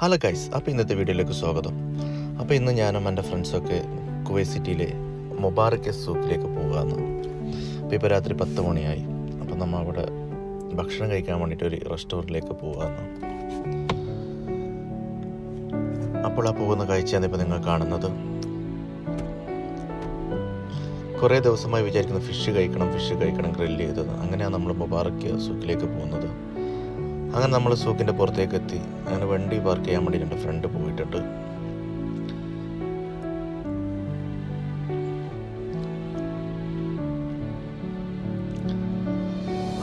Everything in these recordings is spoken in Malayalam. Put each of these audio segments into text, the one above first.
ഹലോ ഗൈസ്, അപ്പോൾ ഇന്നത്തെ വീഡിയോയിലേക്ക് സ്വാഗതം. അപ്പോൾ ഇന്ന് ഞാനും എൻ്റെ ഫ്രണ്ട്സൊക്കെ കുവൈറ്റ് സിറ്റിയിലെ മുബാറക്ക് സൂക്കിലേക്ക് പോകുകയാണ്. ഇപ്പോൾ രാത്രി 10 മണിയായി. അപ്പോൾ നമ്മൾ അവിടെ ഭക്ഷണം കഴിക്കാൻ വേണ്ടിയിട്ട് ഒരു റെസ്റ്റോറൻറ്റിലേക്ക് പോകുകയാണ്. അപ്പോൾ ആ പോകുന്ന കാഴ്ചയാണ് ഇപ്പോൾ നിങ്ങൾ കാണുന്നത്. കുറേ ദിവസമായി വിചാരിക്കുന്ന ഫിഷ് കഴിക്കണം ഗ്രില്ല് ചെയ്തത്. അങ്ങനെയാണ് നമ്മൾ മുബാറക്ക് സൂക്കിലേക്ക് പോകുന്നത്. അങ്ങനെ നമ്മൾ സൂക്കിൻ്റെ പുറത്തേക്ക് എത്തി. അങ്ങനെ വണ്ടി പാർക്ക് ചെയ്യാൻ വേണ്ടി എൻ്റെ ഫ്രണ്ട് പോയിട്ടുണ്ട്.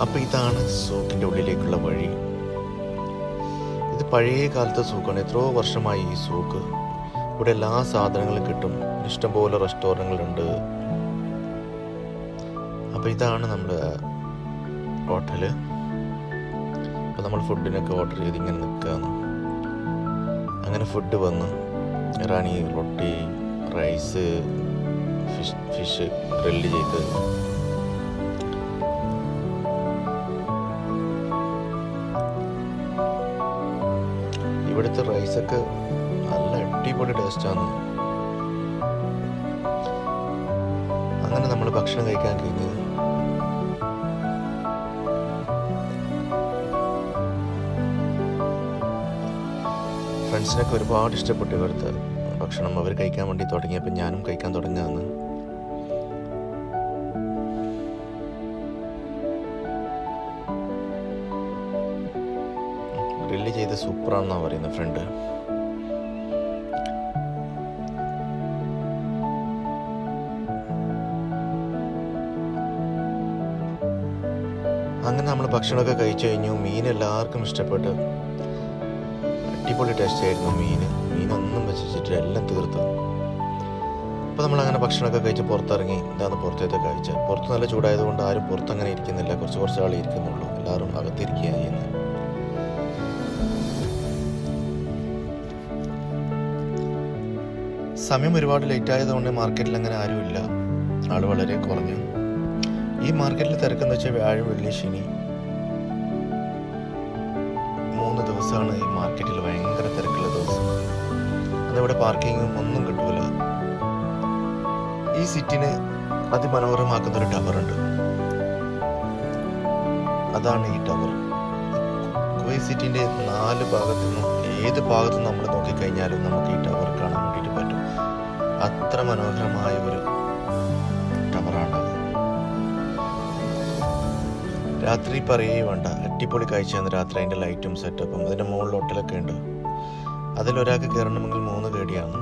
അപ്പോൾ ഇതാണ് സൂക്കിൻ്റെ ഉള്ളിലേക്കുള്ള വഴി. ഇത് പഴയ കാലത്തെ സൂക്കാണ്. എത്രയോ വർഷമായി ഈ സൂക്ക്. ഇവിടെ എല്ലാ സാധനങ്ങളും കിട്ടും. ഇഷ്ടംപോലെ റെസ്റ്റോറൻറ്റുകളുണ്ട്. അപ്പോൾ ഇതാണ് നമ്മുടെ ഹോട്ടല്. അപ്പോൾ നമ്മൾ ഫുഡിനൊക്കെ ഓർഡർ ചെയ്ത് ഇങ്ങനെ നിൽക്കുകയാണ്. അങ്ങനെ ഫുഡ് വന്ന് ഇറാനി റൊട്ടി, റൈസ്, ഫിഷ് ഗ്രില്ല് ചെയ്ത്, ഇവിടുത്തെ റൈസൊക്കെ നല്ല അടിപൊളി ടേസ്റ്റാണ്. അങ്ങനെ നമ്മൾ ഭക്ഷണം കഴിക്കാൻ കഴിഞ്ഞു. ഫ്രണ്ട്സിനൊക്കെ ഒരുപാട് ഇഷ്ടപ്പെട്ടു ഇവിടുത്തെ ഭക്ഷണം. അവർ കഴിക്കാൻ വേണ്ടി തുടങ്ങിയപ്പോൾ ഞാനും കഴിക്കാൻ തുടങ്ങിയതാണ്. ഗ്രില്ല് ചെയ്ത് സൂപ്പറാണെന്നാണ് പറയുന്നത് ഫ്രണ്ട്. അങ്ങനെ നമ്മൾ ഭക്ഷണമൊക്കെ കഴിച്ചു കഴിഞ്ഞു. മീൻ എല്ലാവർക്കും ഇഷ്ടപ്പെട്ടു. അടിപൊളി ടേസ്റ്റ് ആയിരുന്നു മീനൊന്നും വെച്ചിട്ട് എല്ലാം തീർത്തു. അപ്പോൾ നമ്മളങ്ങനെ ഭക്ഷണമൊക്കെ കഴിച്ച് പുറത്തിറങ്ങി. ഇതാണ് പുറത്തേത്തെ കാഴ്ച. പുറത്ത് നല്ല ചൂടായതുകൊണ്ട് ആരും പുറത്തങ്ങനെ ഇരിക്കുന്നില്ല. കുറച്ച് ആൾ ഇരിക്കുന്നുള്ളൂ. എല്ലാവരും അകത്തിരിക്കുകയാണ് ചെയ്യുന്നത്. സമയം ഒരുപാട് ലേറ്റ് ആയതുകൊണ്ട് മാർക്കറ്റിൽ അങ്ങനെ ആരുമില്ല. ആൾ വളരെ കുറഞ്ഞു. ഈ മാർക്കറ്റിൽ തിരക്കെന്ന് വെച്ചാൽ വ്യാഴം, വെള്ളി, ശനി 3 ദിവസമാണ് ഈ മാർക്കറ്റിൽ ഭയങ്കര തിരക്കുള്ള ദിവസം. അതിവിടെ പാർക്കിങ്ങും ഒന്നും കിട്ടൂല. ഈ സിറ്റിനെ അതിമനോഹരമാക്കുന്നൊരു ടവറുണ്ട്. അതാണ് ഈ ടവർ. കുവൈറ്റ് സിറ്റിൻ്റെ 4 ഭാഗത്തു നിന്നും ഏത് ഭാഗത്തു നിന്നും നമ്മൾ നോക്കിക്കഴിഞ്ഞാലും നമുക്ക് ഈ ടവർ കാണാൻ വേണ്ടിയിട്ട് പറ്റും. അത്ര മനോഹരമായ ഒരു ടവറാണത്. രാത്രി പറയേ വേണ്ട, അടിപൊളി കാഴ്ചയാണ് രാത്രി. അതിൻ്റെ ലൈറ്റും സെറ്റപ്പും. അതിൻ്റെ മുകളിൽ ഹോട്ടലൊക്കെ ഉണ്ട്. അതിലൊരാൾക്ക് കയറണമെങ്കിൽ 3 കേടിയാണ്.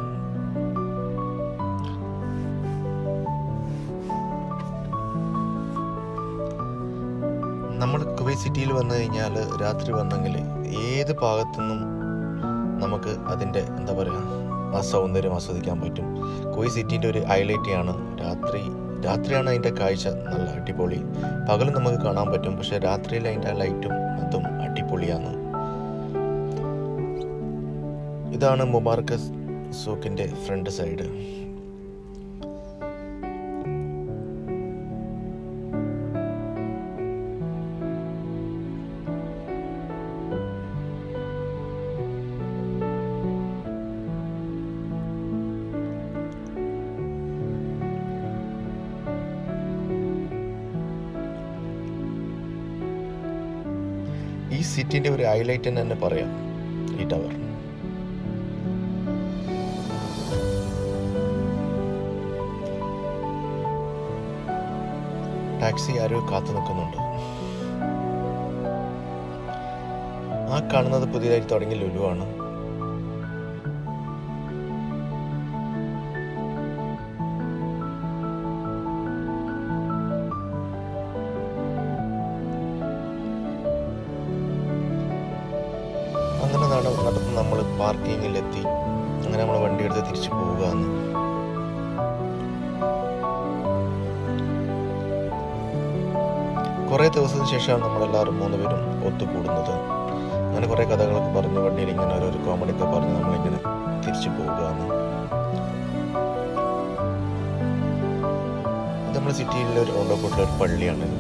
നമ്മൾ കുവൈറ്റ് സിറ്റിയിൽ വന്നു കഴിഞ്ഞാൽ രാത്രി വന്നെങ്കിൽ ഏത് ഭാഗത്തുനിന്നും നമുക്ക് അതിൻ്റെ എന്താ പറയുക ആ സൗന്ദര്യം ആസ്വദിക്കാൻ പറ്റും. കുവൈറ്റ് സിറ്റീൻ്റെ ഒരു ഹൈലൈറ്റ് ആണ് രാത്രിയാണ് അതിൻ്റെ കാഴ്ച നല്ല അടിപൊളി. പകലും നമുക്ക് കാണാൻ പറ്റും, പക്ഷെ രാത്രിയിൽ അതിൻ്റെ ലൈറ്റും അതും അടിപൊളിയാണ്. ഇതാണ് മുബാറക്ക് സൂക്കിൻ്റെ ഫ്രണ്ട് സൈഡ്. ഈ സിറ്റിൻ്റെ ഒരു ഹൈലൈറ്റ് എന്ന് തന്നെ പറയാം ഈ ടവർ. ടാക്സി ആരോ കാത്തു നിൽക്കുന്നുണ്ട്. ആ കാണുന്നത് പുതിയതായി തുടങ്ങിയ ലുലു ആണ്. അങ്ങനെ നടന്ന് നമ്മൾ പാർക്കിങ്ങിലെത്തി. അങ്ങനെ നമ്മൾ വണ്ടി എടുത്ത് തിരിച്ചു പോവുകയാണ്. കുറേ ദിവസത്തിന് ശേഷമാണ് നമ്മളെല്ലാവരും 3 പേരും ഒത്തുകൂടുന്നത്. അങ്ങനെ കുറേ കഥകളൊക്കെ പറഞ്ഞ് വണ്ടിയിൽ ഇങ്ങനെ ഓരോ കോമഡിയൊക്കെ പറഞ്ഞ് നമ്മളിങ്ങനെ തിരിച്ചു പോവുകയാണ്. നമ്മുടെ സിറ്റിയിലെ ഒരു റൗണ്ടോട്ടുള്ള ഒരു പള്ളിയാണിത്.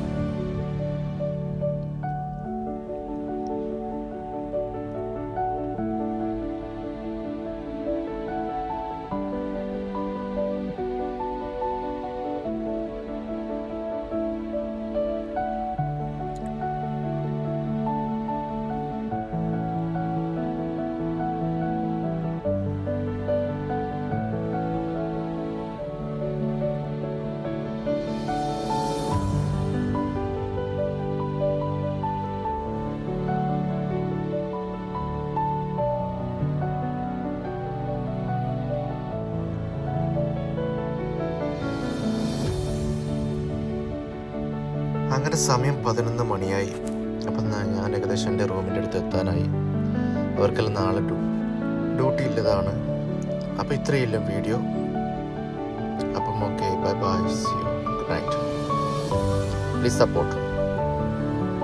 അങ്ങനെ സമയം 11 മണിയായി. അപ്പം ഞാൻ ഏകദേശം എൻ്റെ റൂമിൻ്റെ അടുത്ത് എത്താനായി. അവർക്കെല്ലാം നാളെ ഡ്യൂട്ടി ഇല്ലതാണ്. അപ്പോൾ ഇത്രയില്ല വീഡിയോ. അപ്പം okay, bye bye, see you, good night. Please support.